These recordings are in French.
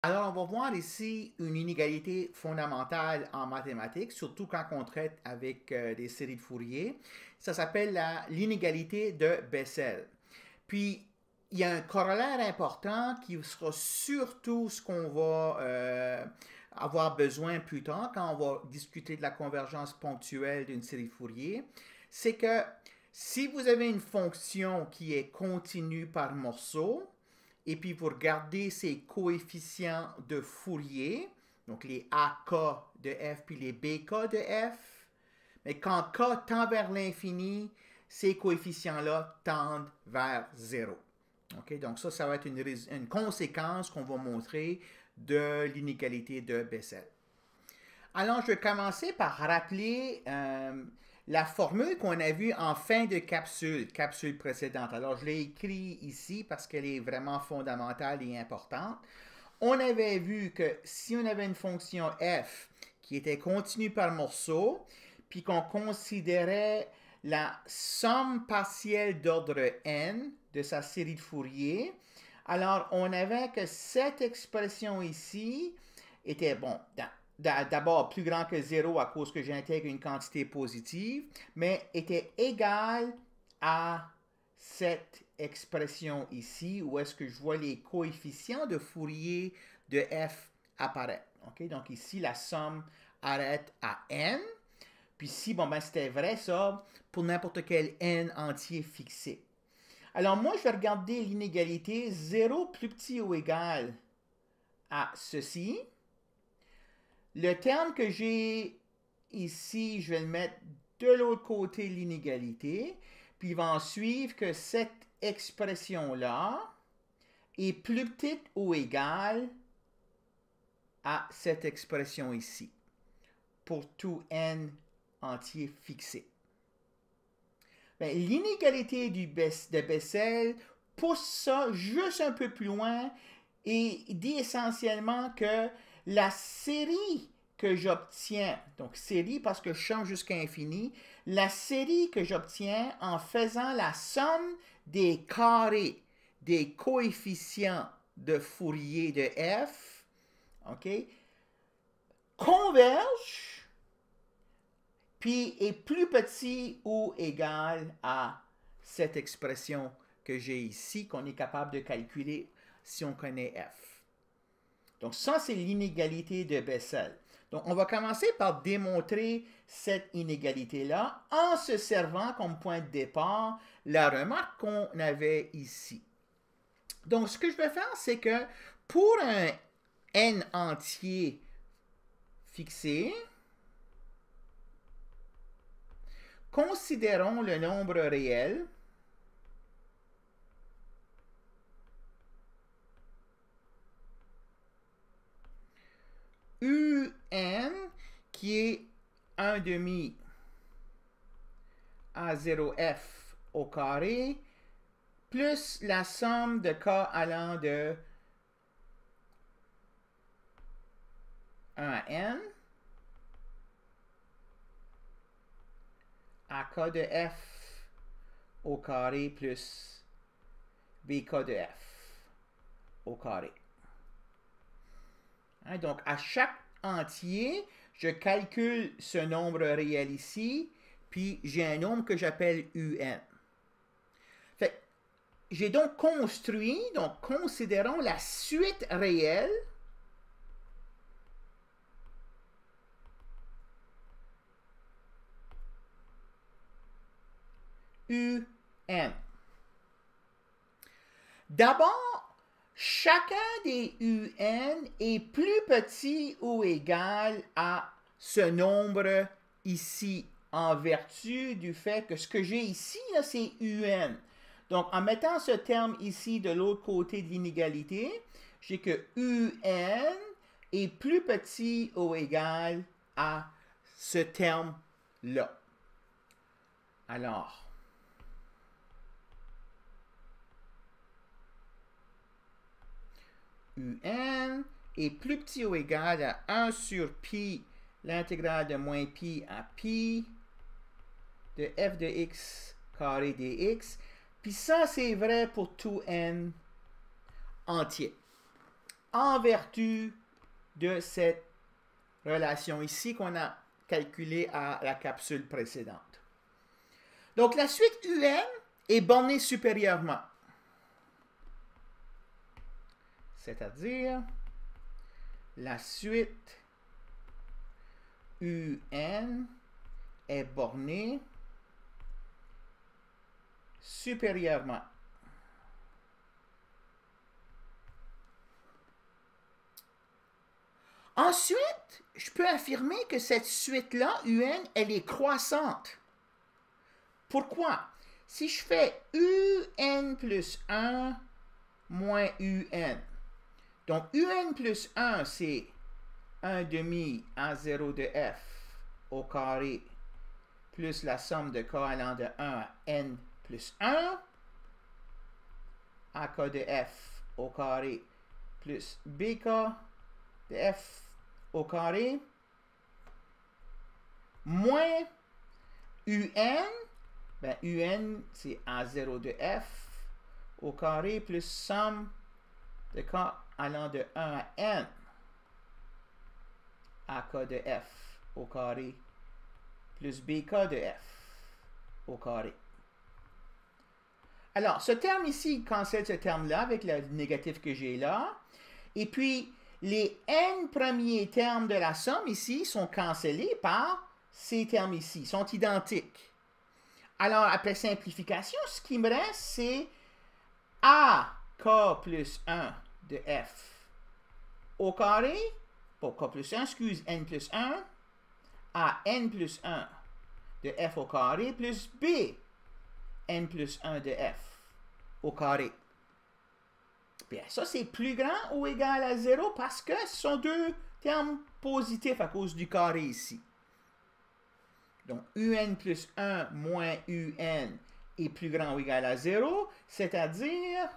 Alors, on va voir ici une inégalité fondamentale en mathématiques, surtout quand on traite avec des séries de Fourier. Ça s'appelle l'inégalité de Bessel. Puis, il y a un corollaire important qui sera surtout ce qu'on va avoir besoin plus tard quand on va discuter de la convergence ponctuelle d'une série de Fourier. C'est que si vous avez une fonction qui est continue par morceau, et puis vous regardez ses coefficients de Fourier, donc les AK de f puis les BK de f, mais quand k tend vers l'infini, ces coefficients-là tendent vers 0. Okay? Donc ça va être une conséquence qu'on va montrer de l'inégalité de Bessel. Alors, je vais commencer par rappeler la formule qu'on a vue en fin de capsule précédente. Alors, je l'ai écrit ici parce qu'elle est vraiment fondamentale et importante. On avait vu que si on avait une fonction f qui était continue par morceau, puis qu'on considérait la somme partielle d'ordre n de sa série de Fourier, alors on avait que cette expression ici était, bon, d'abord plus grand que 0 à cause que j'intègre une quantité positive, mais était égale à cette expression ici, où est-ce que je vois les coefficients de Fourier de f apparaître. Okay? Donc ici, la somme arrête à n. Puis si, bon, ben c'était vrai ça, pour n'importe quel n entier fixé. Alors moi, je vais regarder l'inégalité 0 plus petit ou égal à ceci. Le terme que j'ai ici, je vais le mettre de l'autre côté de l'inégalité. Puis il va en suivre que cette expression-là est plus petite ou égale à cette expression ici, pour tout n entier fixé. L'inégalité de Bessel pousse ça juste un peu plus loin et dit essentiellement que la série que j'obtiens, donc série parce que je change jusqu'à infini, la série que j'obtiens en faisant la somme des carrés des coefficients de Fourier de f, ok, converge, puis est plus petit ou égal à cette expression que j'ai ici, qu'on est capable de calculer si on connaît f. Donc ça, c'est l'inégalité de Bessel. Donc on va commencer par démontrer cette inégalité-là en se servant comme point de départ la remarque qu'on avait ici. Donc ce que je vais faire, c'est que pour un n entier fixé, considérons le nombre réel UN qui est 1 demi A0F au carré plus la somme de k allant de 1 à n à k de f au carré plus bk de f au carré. Hein, donc, à chaque entier, je calcule ce nombre réel ici, puis j'ai un nombre que j'appelle UN. Fait, j'ai donc construit, donc considérons la suite réelle UN. D'abord, chacun des UN est plus petit ou égal à ce nombre ici, en vertu du fait que ce que j'ai ici, c'est UN. Donc, en mettant ce terme ici de l'autre côté de l'inégalité, j'ai que UN est plus petit ou égal à ce terme-là. Alors, UN est plus petit ou égal à 1 sur pi, l'intégrale de moins pi à pi de f de x carré dx. Puis ça, c'est vrai pour tout n entier. en vertu de cette relation ici qu'on a calculée à la capsule précédente. Donc, la suite UN est bornée supérieurement. C'est-à-dire, la suite UN est bornée supérieurement. Ensuite, je peux affirmer que cette suite-là, UN, elle est croissante. Pourquoi? Si je fais UN plus 1 moins UN, donc UN plus 1, c'est 1 demi A0 de F au carré plus la somme de k allant de 1 à N plus 1, AK de F au carré plus BK de F au carré, moins UN, ben UN c'est A0 de F au carré plus somme de K allant de 1 à N, AK de F au carré plus BK de F au carré. Alors, ce terme ici cancelle ce terme-là avec le négatif que j'ai là. Et puis, les n premiers termes de la somme ici sont cancellés par ces termes ici, sont identiques. Alors, après simplification, ce qui me reste, c'est AK plus 1 de F au carré, pour K plus 1, excuse, N plus 1, à N plus 1 de F au carré plus B, N plus 1 de F au carré. Bien, ça, c'est plus grand ou égal à 0 parce que ce sont deux termes positifs à cause du carré ici. Donc, UN plus 1 moins UN est plus grand ou égal à 0, c'est-à-dire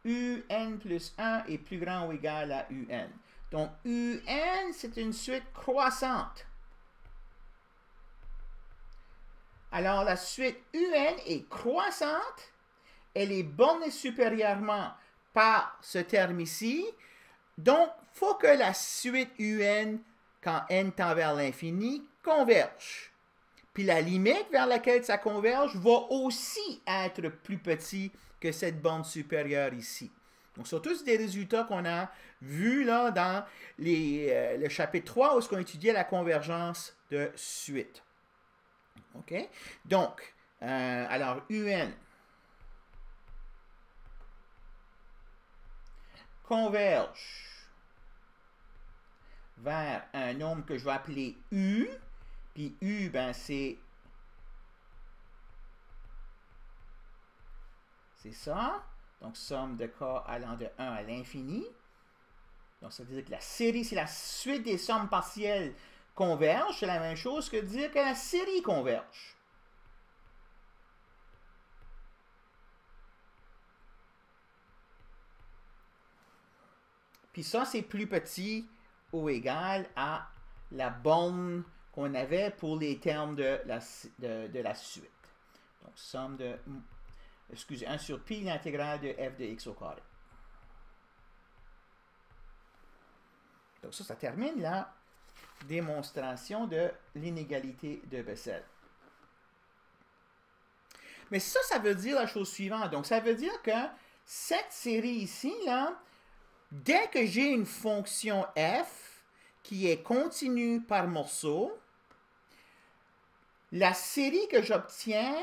UN plus 1 est plus grand ou égal à UN. Donc, UN, c'est une suite croissante. Alors, la suite UN est croissante. Elle est bornée supérieurement par ce terme ici. Donc, il faut que la suite UN, quand n tend vers l'infini, converge. Puis la limite vers laquelle ça converge va aussi être plus petit que cette borne supérieure ici. Donc, ce sont tous des résultats qu'on a vus là dans le chapitre 3 où on étudiait la convergence de suite. OK? Donc, alors, UN converge vers un nombre que je vais appeler U, puis U, ben c'est ça. Donc, somme de k allant de 1 à l'infini. Donc, ça veut dire que la série, c'est la suite des sommes partielles convergent. C'est la même chose que de dire que la série converge. Puis ça, c'est plus petit ou égal à la borne qu'on avait pour les termes de la suite. Donc, somme de, excusez, 1 sur pi, l'intégrale de f de x au carré. Donc ça termine la démonstration de l'inégalité de Bessel. Mais ça veut dire la chose suivante. Donc, ça veut dire que cette série ici, là, dès que j'ai une fonction f qui est continue par morceau, la série que j'obtiens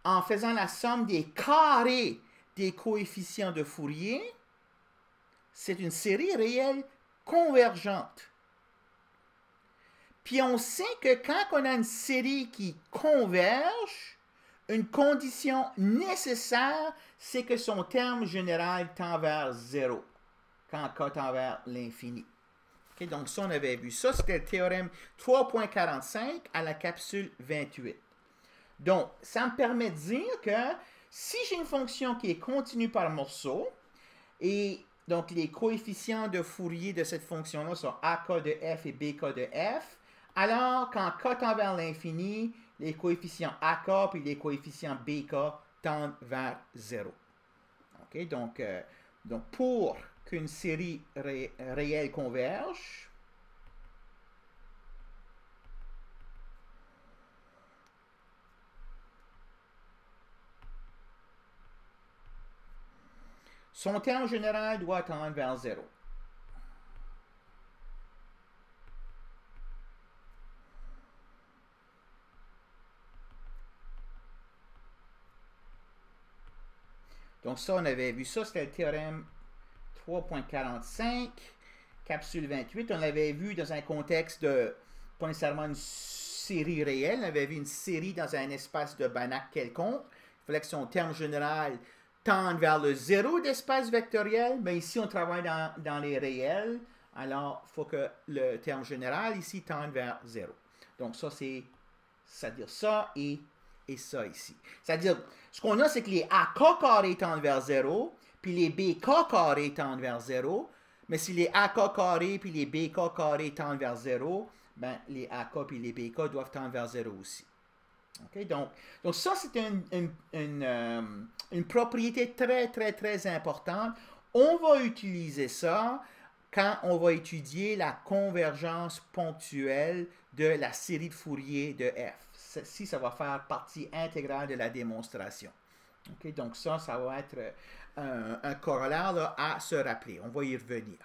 en faisant la somme des carrés des coefficients de Fourier, c'est une série réelle convergente. Puis on sait que quand on a une série qui converge, une condition nécessaire, c'est que son terme général tend vers 0, quand k tend vers l'infini. Okay, donc ça, on avait vu ça, c'était le théorème 3.45 à la capsule 28. Donc, ça me permet de dire que si j'ai une fonction qui est continue par morceau, et donc les coefficients de Fourier de cette fonction-là sont AK de f et BK de f, alors quand k tend vers l'infini, les coefficients AK et les coefficients BK tendent vers 0. Okay, donc pour qu'une série réelle converge. Son terme général doit tendre vers 0. Donc ça, on avait vu ça, c'était le théorème 3.45, capsule 28. On l'avait vu dans un contexte de, pas nécessairement une série réelle, on avait vu une série dans un espace de Banach quelconque. Il fallait que son terme général tende vers le 0 d'espace vectoriel, mais ici on travaille dans les réels, alors il faut que le terme général ici tende vers 0. Donc ça, c'est-à-dire ça et ça ici. C'est-à-dire, ce qu'on a, c'est que les AK carrés tendent vers 0, puis les BK carrés tendent vers 0, mais si les AK carrés puis les BK carrés tendent vers 0, ben, les AK puis les BK doivent tendre vers 0 aussi. Okay? Donc ça, c'est une propriété très, très, très importante. On va utiliser ça quand on va étudier la convergence ponctuelle de la série de Fourier de f. Ceci, ça va faire partie intégrale de la démonstration. Okay? Donc ça va être un corollaire là, à se rappeler. On va y revenir.